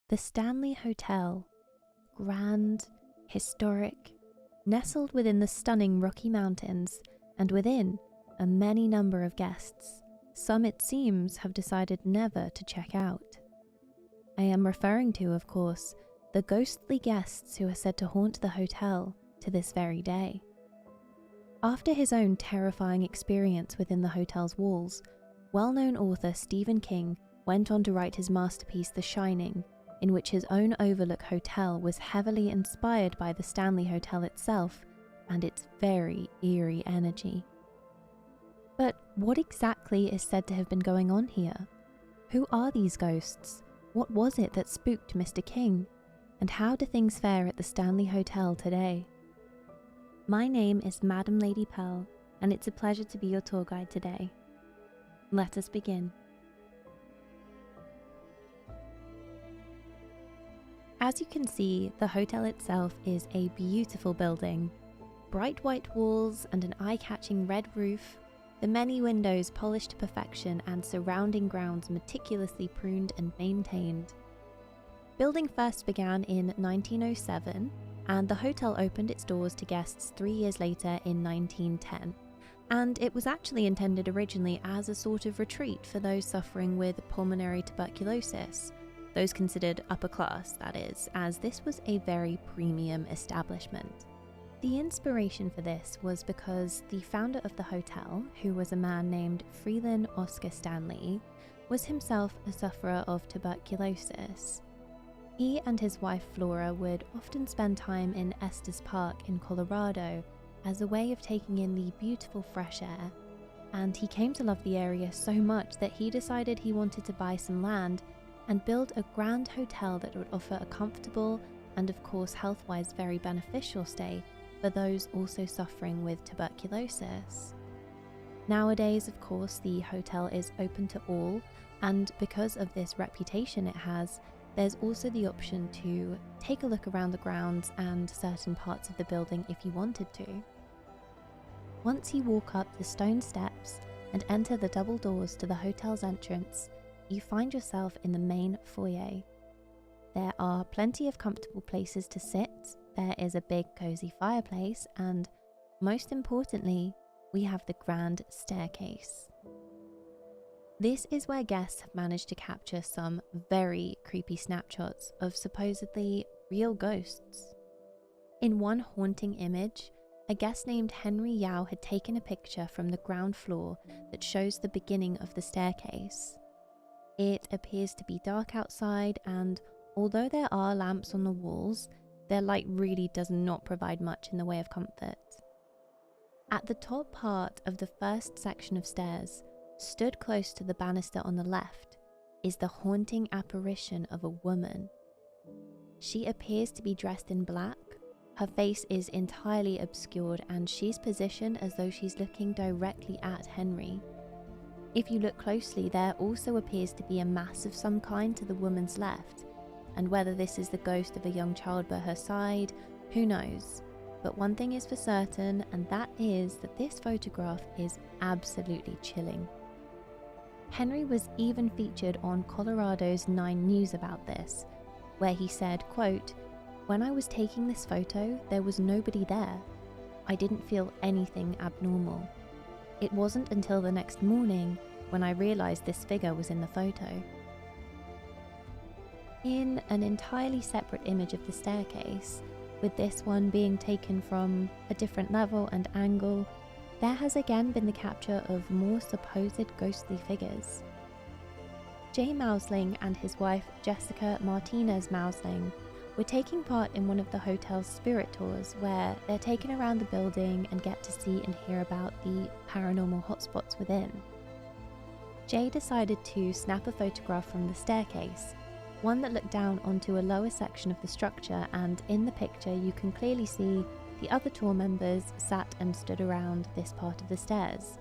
The Stanley Hotel, grand, historic, nestled within the stunning Rocky Mountains, and within a many number of guests, some it seems have decided never to check out. I am referring to, of course, the ghostly guests who are said to haunt the hotel to this very day. After his own terrifying experience within the hotel's walls, well-known author Stephen King went on to write his masterpiece The Shining, in which his own Overlook Hotel was heavily inspired by the Stanley Hotel itself and its very eerie energy. But what exactly is said to have been going on here? Who are these ghosts? What was it that spooked Mr. King? And how do things fare at the Stanley Hotel today? My name is Madam Lady Pearl, and it's a pleasure to be your tour guide today. Let us begin. As you can see, the hotel itself is a beautiful building. Bright white walls and an eye-catching red roof, the many windows polished to perfection and surrounding grounds meticulously pruned and maintained. Building first began in 1907, and the hotel opened its doors to guests 3 years later in 1910. And it was actually intended originally as a sort of retreat for those suffering with pulmonary tuberculosis, those considered upper class, that is, as this was a very premium establishment. The inspiration for this was because the founder of the hotel, who was a man named Freeland Oscar Stanley, was himself a sufferer of tuberculosis. He and his wife Flora would often spend time in Estes Park in Colorado as a way of taking in the beautiful fresh air, and he came to love the area so much that he decided he wanted to buy some land and build a grand hotel that would offer a comfortable and of course health-wise very beneficial stay for those also suffering with tuberculosis. Nowadays, of course, the hotel is open to all, and because of this reputation it has, there's also the option to take a look around the grounds and certain parts of the building if you wanted to. Once you walk up the stone steps and enter the double doors to the hotel's entrance, you find yourself in the main foyer. There are plenty of comfortable places to sit, there is a big cozy fireplace, and most importantly, we have the grand staircase. This is where guests have managed to capture some very creepy snapshots of supposedly real ghosts. In one haunting image, a guest named Henry Yao had taken a picture from the ground floor that shows the beginning of the staircase. It appears to be dark outside, and although there are lamps on the walls, their light really does not provide much in the way of comfort. At the top part of the first section of stairs, stood close to the banister on the left, is the haunting apparition of a woman. She appears to be dressed in black, her face is entirely obscured, and she's positioned as though she's looking directly at Henry. If you look closely, there also appears to be a mass of some kind to the woman's left, and whether this is the ghost of a young child by her side, who knows? But one thing is for certain, and that is that this photograph is absolutely chilling. Henry was even featured on Colorado's 9 News about this, where he said, quote, "When I was taking this photo, there was nobody there. I didn't feel anything abnormal. It wasn't until the next morning when I realized this figure was in the photo." In an entirely separate image of the staircase, with this one being taken from a different level and angle, there has again been the capture of more supposed ghostly figures. Jay Mausling and his wife Jessica Martinez Mausling were taking part in one of the hotel's spirit tours, where they're taken around the building and get to see and hear about the paranormal hotspots within. Jay decided to snap a photograph from the staircase, one that looked down onto a lower section of the structure, and in the picture you can clearly see the other tour members sat and stood around this part of the stairs.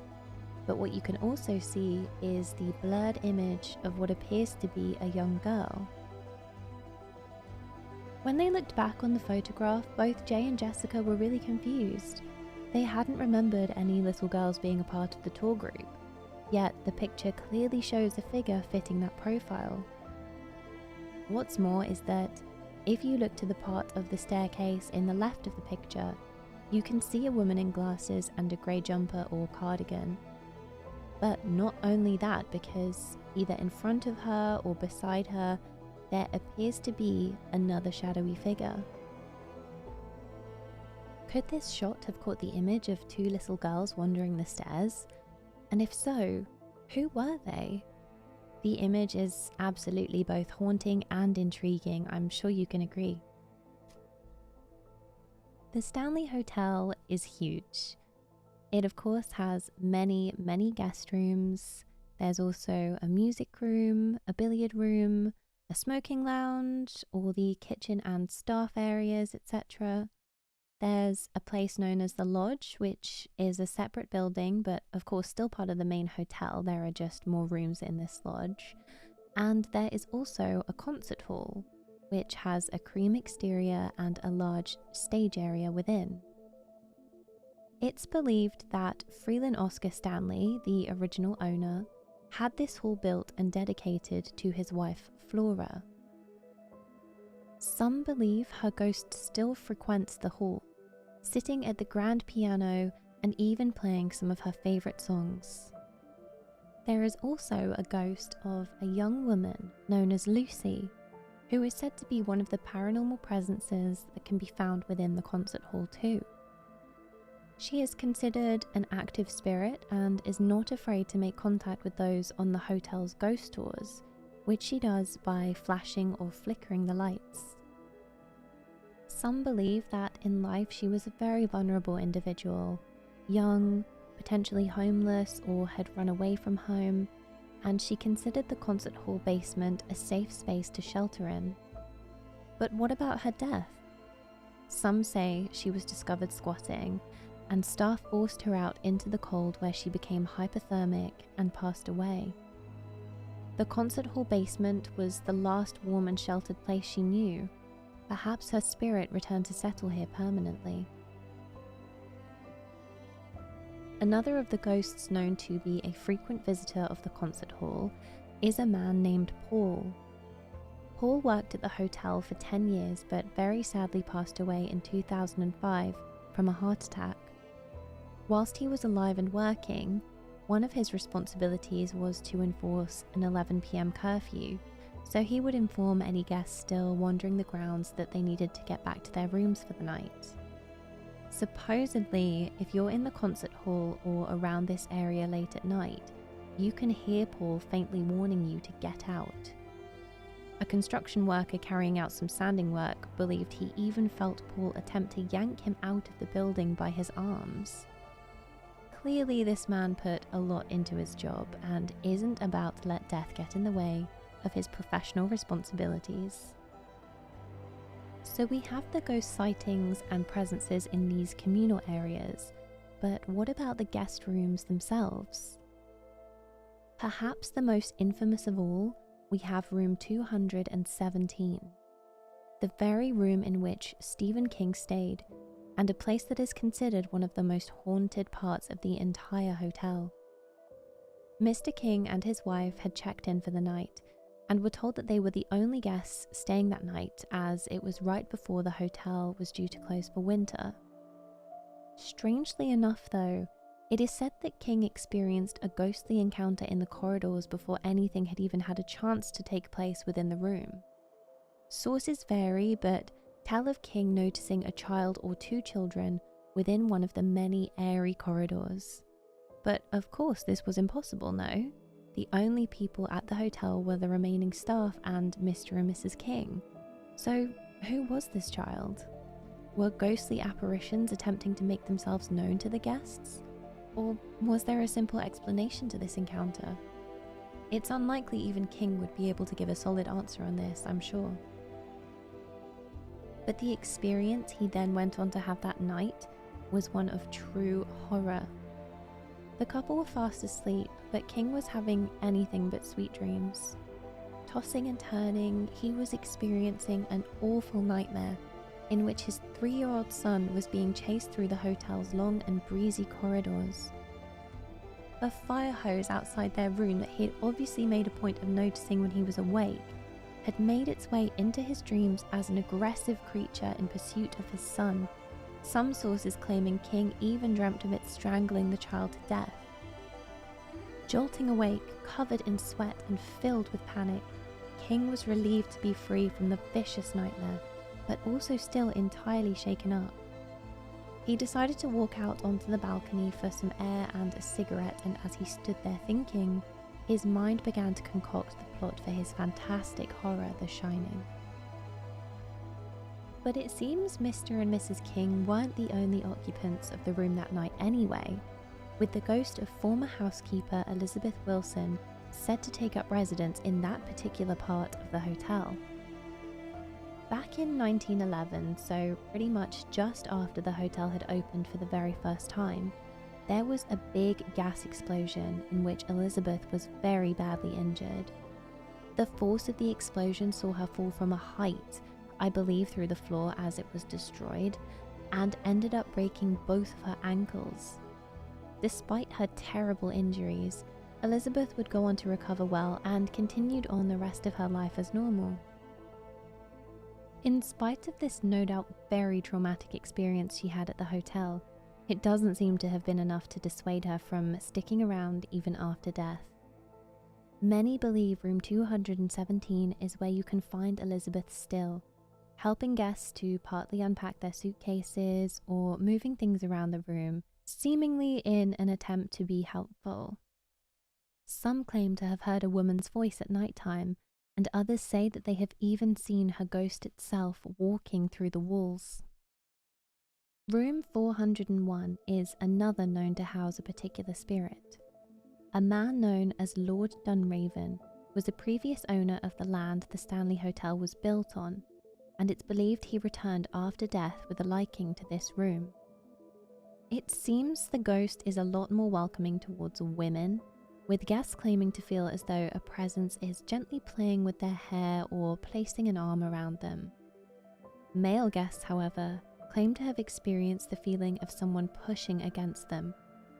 But what you can also see is the blurred image of what appears to be a young girl. When they looked back on the photograph, both Jay and Jessica were really confused. They hadn't remembered any little girls being a part of the tour group, yet the picture clearly shows a figure fitting that profile. What's more is that if you look to the part of the staircase in the left of the picture, you can see a woman in glasses and a grey jumper or cardigan. But not only that, because either in front of her or beside her, there appears to be another shadowy figure. Could this shot have caught the image of two little girls wandering the stairs? And if so, who were they? The image is absolutely both haunting and intriguing, I'm sure you can agree. The Stanley Hotel is huge. It of course has many guest rooms. There's also a music room, a billiard room, a smoking lounge, all the kitchen and staff areas, etc. There's a place known as the Lodge, which is a separate building, but of course still part of the main hotel. There are just more rooms in this lodge. And there is also a concert hall, which has a cream exterior and a large stage area within. It's believed that Freeland Oscar Stanley, the original owner, had this hall built and dedicated to his wife Flora. Some believe her ghost still frequents the hall, sitting at the grand piano and even playing some of her favourite songs. There is also a ghost of a young woman known as Lucy, who is said to be one of the paranormal presences that can be found within the concert hall too. She is considered an active spirit and is not afraid to make contact with those on the hotel's ghost tours, which she does by flashing or flickering the lights. Some believe that in life she was a very vulnerable individual, young, potentially homeless, or had run away from home, and she considered the concert hall basement a safe space to shelter in. But what about her death? Some say she was discovered squatting, and staff forced her out into the cold where she became hypothermic and passed away. The concert hall basement was the last warm and sheltered place she knew. Perhaps her spirit returned to settle here permanently. Another of the ghosts known to be a frequent visitor of the concert hall is a man named Paul. Paul worked at the hotel for 10 years but very sadly passed away in 2005 from a heart attack. Whilst he was alive and working, one of his responsibilities was to enforce an 11 p.m. curfew, so he would inform any guests still wandering the grounds that they needed to get back to their rooms for the night. Supposedly, if you're in the concert hall or around this area late at night, you can hear Paul faintly warning you to get out. A construction worker carrying out some sanding work believed he even felt Paul attempt to yank him out of the building by his arms. Clearly, this man put a lot into his job and isn't about to let death get in the way of his professional responsibilities. So we have the ghost sightings and presences in these communal areas, but what about the guest rooms themselves? Perhaps the most infamous of all, we have room 217, the very room in which Stephen King stayed, and a place that is considered one of the most haunted parts of the entire hotel. Mr. King and his wife had checked in for the night and were told that they were the only guests staying that night, as it was right before the hotel was due to close for winter. Strangely enough though, it is said that King experienced a ghostly encounter in the corridors before anything had even had a chance to take place within the room. Sources vary, but tell of King noticing a child or two children within one of the many airy corridors. But of course this was impossible, no? The only people at the hotel were the remaining staff and Mr. and Mrs. King. So who was this child? Were ghostly apparitions attempting to make themselves known to the guests? Or was there a simple explanation to this encounter? It's unlikely even King would be able to give a solid answer on this, I'm sure. But the experience he then went on to have that night was one of true horror. The couple were fast asleep, but King was having anything but sweet dreams. Tossing and turning, he was experiencing an awful nightmare in which his 3-year-old son was being chased through the hotel's long and breezy corridors. A fire hose outside their room that he had obviously made a point of noticing when he was awake had made its way into his dreams as an aggressive creature in pursuit of his son, some sources claiming King even dreamt of it strangling the child to death. Jolting awake, covered in sweat and filled with panic, King was relieved to be free from the vicious nightmare, but also still entirely shaken up. He decided to walk out onto the balcony for some air and a cigarette, and as he stood there thinking, his mind began to concoct the plot for his fantastic horror, The Shining. But it seems Mr. and Mrs. King weren't the only occupants of the room that night anyway, with the ghost of former housekeeper Elizabeth Wilson said to take up residence in that particular part of the hotel. Back in 1911, so pretty much just after the hotel had opened for the very first time, there was a big gas explosion in which Elizabeth was very badly injured. The force of the explosion saw her fall from a height, I believe through the floor as it was destroyed, and ended up breaking both of her ankles. Despite her terrible injuries, Elizabeth would go on to recover well and continued on the rest of her life as normal. In spite of this no doubt very traumatic experience she had at the hotel, it doesn't seem to have been enough to dissuade her from sticking around even after death. Many believe room 217 is where you can find Elizabeth still, helping guests to partly unpack their suitcases or moving things around the room, seemingly in an attempt to be helpful. Some claim to have heard a woman's voice at night time, and others say that they have even seen her ghost itself walking through the walls. Room 401 is another known to house a particular spirit. A man known as Lord Dunraven was a previous owner of the land the Stanley Hotel was built on, and it's believed he returned after death with a liking to this room. It seems the ghost is a lot more welcoming towards women, with guests claiming to feel as though a presence is gently playing with their hair or placing an arm around them. Male guests, however, claim to have experienced the feeling of someone pushing against them,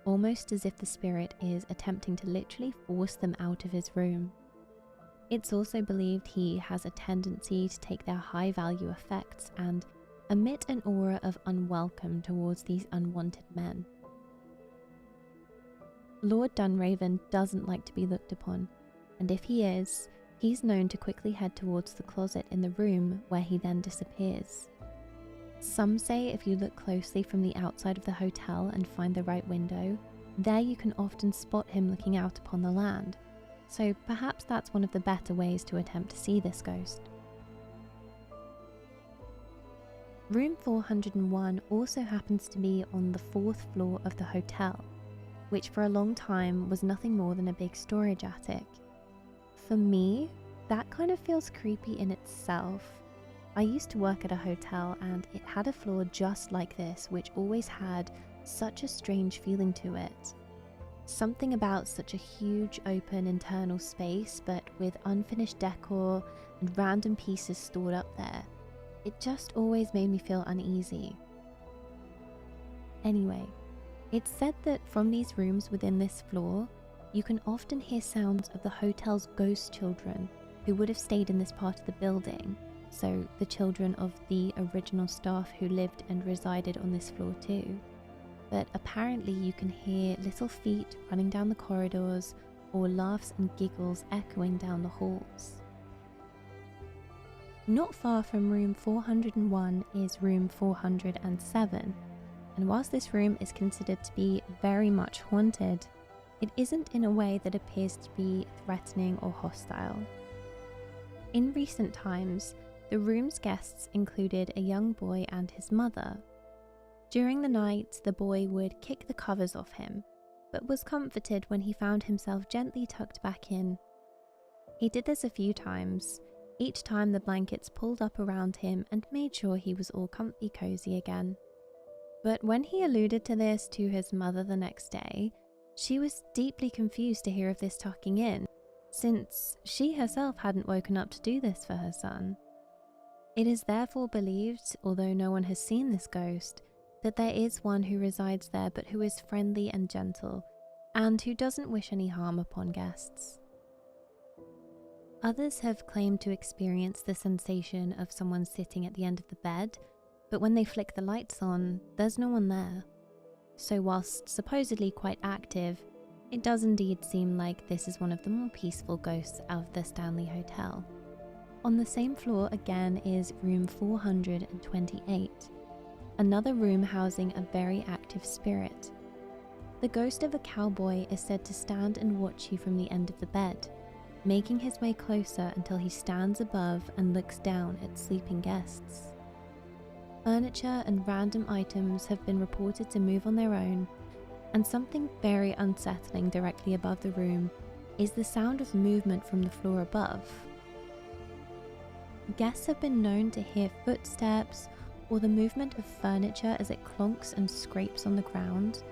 almost as if the spirit is attempting to literally force them out of his room. It's also believed he has a tendency to take their high-value effects and emit an aura of unwelcome towards these unwanted men. Lord Dunraven doesn't like to be looked upon, and if he is, he's known to quickly head towards the closet in the room where he then disappears. Some say if you look closely from the outside of the hotel and find the right window, there you can often spot him looking out upon the land, so perhaps that's one of the better ways to attempt to see this ghost. Room 401 also happens to be on the 4th floor of the hotel, which for a long time was nothing more than a big storage attic. For me, that kind of feels creepy in itself. I used to work at a hotel and it had a floor just like this, which always had such a strange feeling to it. Something about such a huge open internal space, but with unfinished decor and random pieces stored up there. It just always made me feel uneasy. Anyway, it's said that from these rooms within this floor, you can often hear sounds of the hotel's ghost children who would have stayed in this part of the building, so the children of the original staff who lived and resided on this floor too. But apparently you can hear little feet running down the corridors or laughs and giggles echoing down the halls. Not far from room 401 is room 407, and whilst this room is considered to be very much haunted, it isn't in a way that appears to be threatening or hostile. In recent times, the room's guests included a young boy and his mother. During the night, the boy would kick the covers off him, but was comforted when he found himself gently tucked back in. He did this a few times, each time the blankets pulled up around him and made sure he was all comfy cozy again. But when he alluded to this to his mother the next day, she was deeply confused to hear of this tucking in, since she herself hadn't woken up to do this for her son. It is therefore believed, although no one has seen this ghost, that there is one who resides there but who is friendly and gentle, and who doesn't wish any harm upon guests. Others have claimed to experience the sensation of someone sitting at the end of the bed, but when they flick the lights on, there's no one there. So whilst supposedly quite active, it does indeed seem like this is one of the more peaceful ghosts of the Stanley Hotel. On the same floor again is room 428, another room housing a very active spirit. The ghost of a cowboy is said to stand and watch you from the end of the bed, making his way closer until he stands above and looks down at sleeping guests. Furniture and random items have been reported to move on their own, and something very unsettling directly above the room is the sound of movement from the floor above. Guests have been known to hear footsteps or the movement of furniture as it clonks and scrapes on the ground,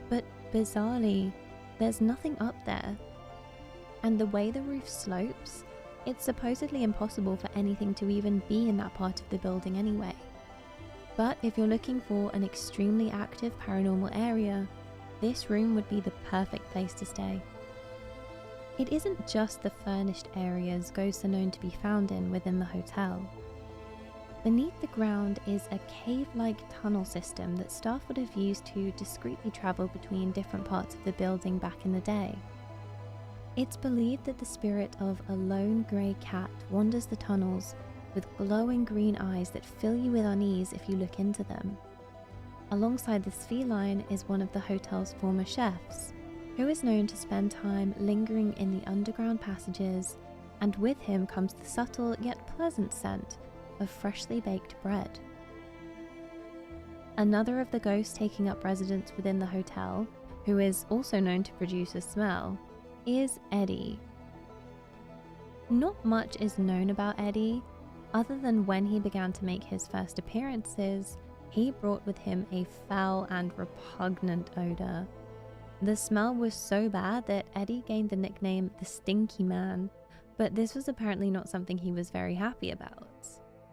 but bizarrely, there's nothing up there. And the way the roof slopes, it's supposedly impossible for anything to even be in that part of the building anyway. But if you're looking for an extremely active paranormal area, this room would be the perfect place to stay. It isn't just the furnished areas ghosts are known to be found in within the hotel. Beneath the ground is a cave-like tunnel system that staff would have used to discreetly travel between different parts of the building back in the day. It's believed that the spirit of a lone grey cat wanders the tunnels with glowing green eyes that fill you with unease if you look into them. Alongside this feline is one of the hotel's former chefs, who is known to spend time lingering in the underground passages, and with him comes the subtle yet pleasant scent of freshly baked bread. Another of the ghosts taking up residence within the hotel, who is also known to produce a smell, is Eddie. Not much is known about Eddie, other than when he began to make his first appearances, he brought with him a foul and repugnant odor. The smell was so bad that Eddie gained the nickname the Stinky Man, but this was apparently not something he was very happy about.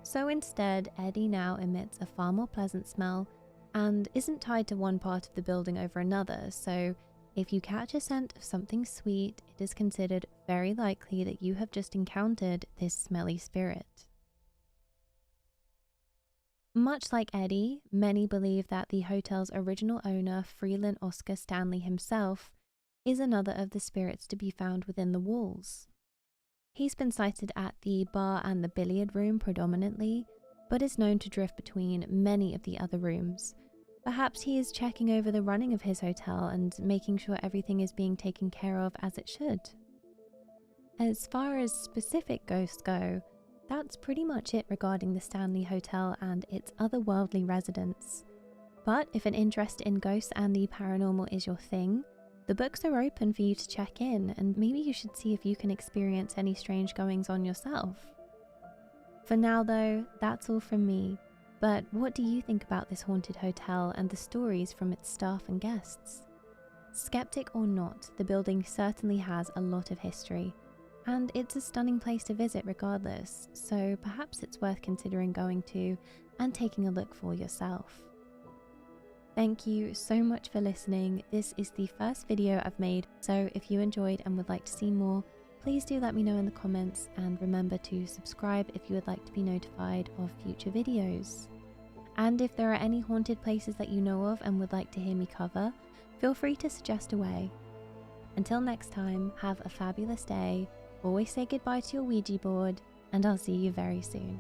So instead, Eddie now emits a far more pleasant smell and isn't tied to one part of the building over another, so if you catch a scent of something sweet, it is considered very likely that you have just encountered this smelly spirit. Much like Eddie, many believe that the hotel's original owner, Freeland Oscar Stanley himself, is another of the spirits to be found within the walls. He's been sighted at the bar and the billiard room predominantly, but is known to drift between many of the other rooms. Perhaps he is checking over the running of his hotel and making sure everything is being taken care of as it should. As far as specific ghosts go, that's pretty much it regarding the Stanley Hotel and its otherworldly residents. But if an interest in ghosts and the paranormal is your thing, the books are open for you to check in, and maybe you should see if you can experience any strange goings on yourself. For now though, that's all from me, but what do you think about this haunted hotel and the stories from its staff and guests? Skeptic or not, the building certainly has a lot of history, and it's a stunning place to visit regardless, so perhaps it's worth considering going to and taking a look for yourself. Thank you so much for listening. This is the first video I've made, so if you enjoyed and would like to see more, please do let me know in the comments, and remember to subscribe if you would like to be notified of future videos. And if there are any haunted places that you know of and would like to hear me cover, feel free to suggest away. Until next time, have a fabulous day, always say goodbye to your Ouija board, and I'll see you very soon.